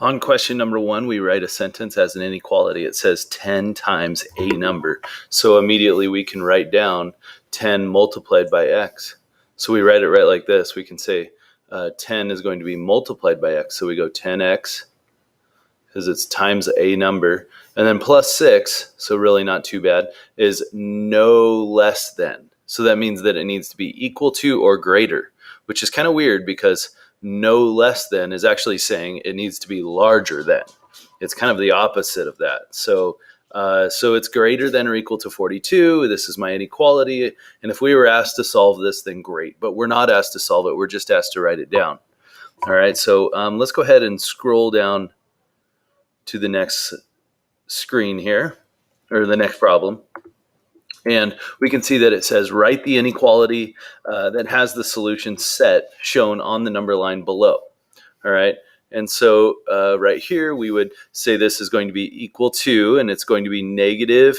On question number 1, we write a sentence as an inequality. It says 10 times a number. So immediately we can write down 10 multiplied by x. So we write it right like this. We can say 10 is going to be multiplied by x. So we go 10x because it's times a number. And then plus 6, so really not too bad, is no less than. So that means that it needs to be equal to or greater, which is kind of weird because no less than is actually saying it needs to be larger than. It's kind of the opposite of that. So it's greater than or equal to 42. This is my inequality. And if we were asked to solve this, then great. But we're not asked to solve it. We're just asked to write it down. All right, so let's go ahead and scroll down to the next screen here, or the next problem. And we can see that it says write the inequality that has the solution set shown on the number line below. All right. And so right here, we would say this is going to be equal to, and it's going to be negative.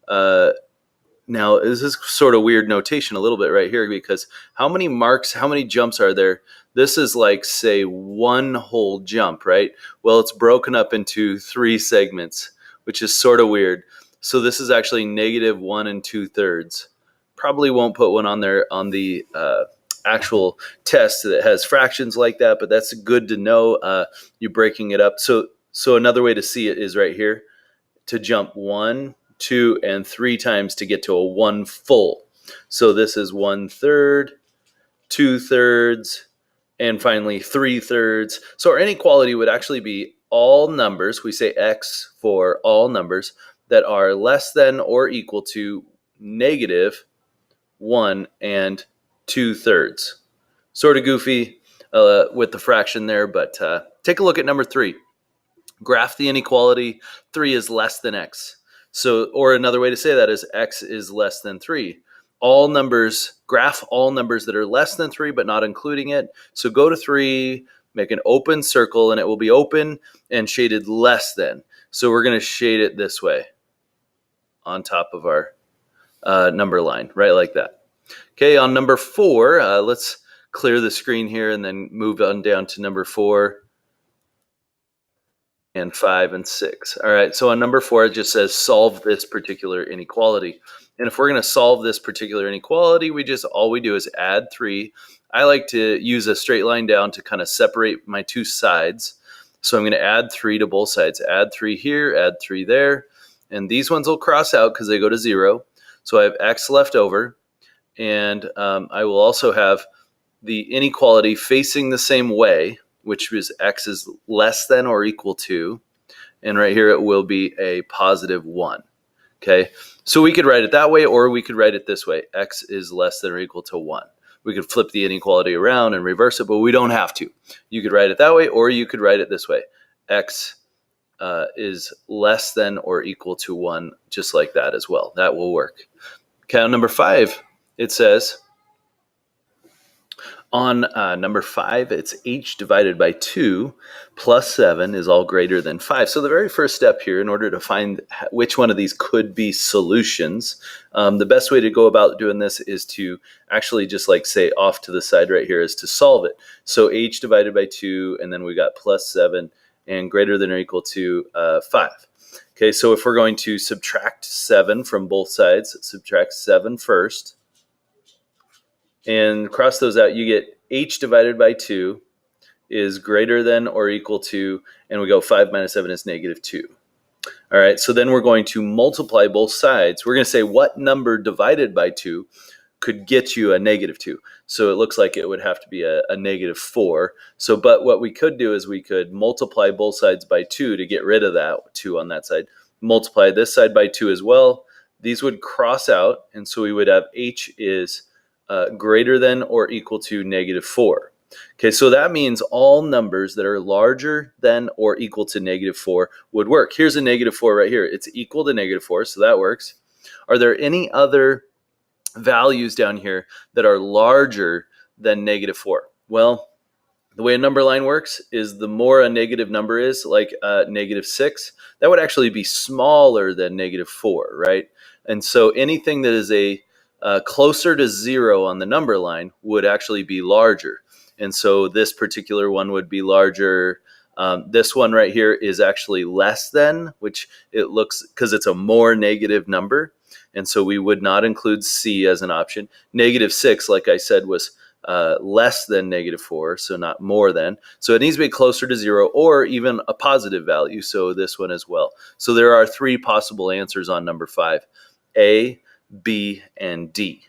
Now, this is sort of weird notation a little bit right here, because how many marks, how many jumps are there? This is like, say, one whole jump, right? Well, it's broken up into 3 segments, which is sort of weird. So this is actually negative 1 2/3. Probably won't put one on there on the actual test that has fractions like that, but that's good to know. You're breaking it up. So another way to see it is right here, to jump 1, 2, and 3 times to get to a 1 full. So this is 1/3, 2/3, and finally 3/3. So our inequality would actually be all numbers. We say x for all numbers that are less than or equal to negative 1 2/3. Sort of goofy with the fraction there, but take a look at number 3. Graph the inequality. 3 is less than x. So, or another way to say that is x is less than 3. All numbers, graph all numbers that are less than 3, but not including it. So go to 3, make an open circle, and it will be open and shaded less than. So we're going to shade it this way on top of our number line, right like that. Okay, on number 4, let's clear the screen here and then move on down to number 4 and 5 and 6. All right, so on number 4, it just says solve this particular inequality. And if we're going to solve this particular inequality, all we do is add 3. I like to use a straight line down to kind of separate my 2 sides. So I'm going to add 3 to both sides. Add 3 here, add 3 there. And these ones will cross out because they go to 0. So I have x left over. And I will also have the inequality facing the same way, which is x is less than or equal to. And right here it will be a positive 1. Okay, so we could write it that way, or we could write it this way. X is less than or equal to 1. We could flip the inequality around and reverse it, but we don't have to. You could write it that way, or you could write it this way. X is less than or equal to 1, just like that as well. That will work. Okay, on number 5, it says, on number 5, it's h divided by 2 plus 7 is all greater than 5. So the very first step here, in order to find which one of these could be solutions, the best way to go about doing this is to actually just like say off to the side right here is to solve it. So h divided by 2, and then we got plus 7 and greater than or equal to 5. Okay, so if we're going to subtract 7 from both sides, subtract 7 first, and cross those out, you get h divided by 2 is greater than or equal to, and we go 5 minus 7 is negative 2. All right, so then we're going to multiply both sides. We're going to say what number divided by 2 could get you a negative 2. So it looks like it would have to be a negative 4. So, but what we could do is we could multiply both sides by 2 to get rid of that 2 on that side. Multiply this side by 2 as well. These would cross out, and so we would have h is greater than or equal to negative 4. Okay, so that means all numbers that are larger than or equal to negative 4 would work. Here's a negative 4 right here. It's equal to negative 4, so that works. Are there any other values down here that are larger than negative 4? Well, the way a number line works is the more a negative number is, like negative 6, that would actually be smaller than negative 4, right? And so anything that is closer to 0 on the number line would actually be larger. And so this particular one would be larger This one right here is actually less than, which it looks, because it's a more negative number. And so we would not include C as an option. -6, like I said, was less than -4, so not more than. So it needs to be closer to 0 or even a positive value. So this one as well. So there are 3 possible answers on number 5, A, B, and D.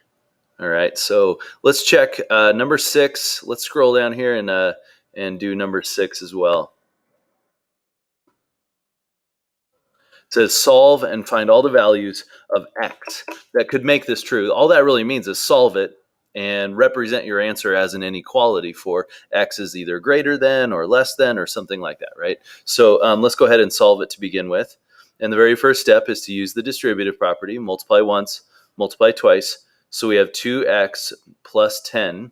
All right, so let's check number 6. Let's scroll down here and do number 6 as well. It says solve and find all the values of x that could make this true. All that really means is solve it and represent your answer as an inequality for x is either greater than or less than or something like that, right? So let's go ahead and solve it to begin with. And the very first step is to use the distributive property, multiply once, multiply twice. So we have 2x plus 10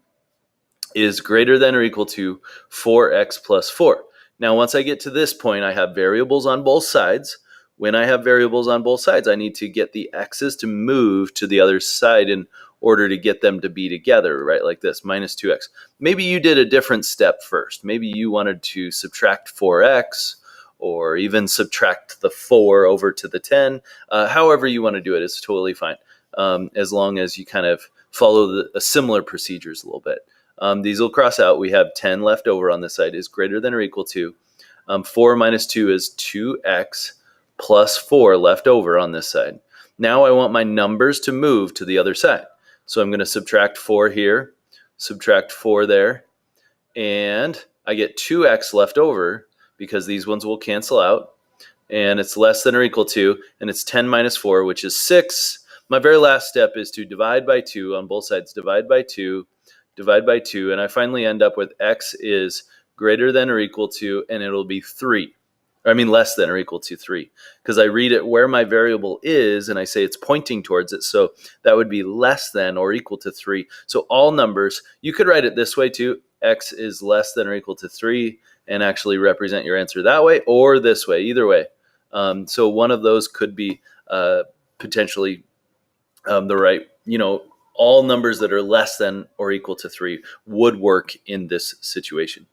is greater than or equal to 4x plus 4. Now, once I get to this point, I have variables on both sides. When I have variables on both sides, I need to get the x's to move to the other side in order to get them to be together, right? Like this, minus 2x. Maybe you did a different step first. Maybe you wanted to subtract 4x or even subtract the 4 over to the 10. However you want to do it, it's totally fine, as long as you kind of follow the similar procedures a little bit. These will cross out. We have 10 left over on this side is greater than or equal to. 4 minus 2 is 2x plus 4 left over on this side. Now I want my numbers to move to the other side. So I'm going to subtract 4 here, subtract 4 there, and I get 2x left over because these ones will cancel out, and it's less than or equal to, and it's 10 minus 4, which is 6. My very last step is to divide by 2 on both sides, divide by 2, and I finally end up with x is greater than or equal to, and it'll be 3. Less than or equal to 3, because I read it where my variable is and I say it's pointing towards it. So that would be less than or equal to 3. So all numbers, you could write it this way too. X is less than or equal to 3 and actually represent your answer that way or this way, either way. So one of those could be potentially the right, all numbers that are less than or equal to 3 would work in this situation.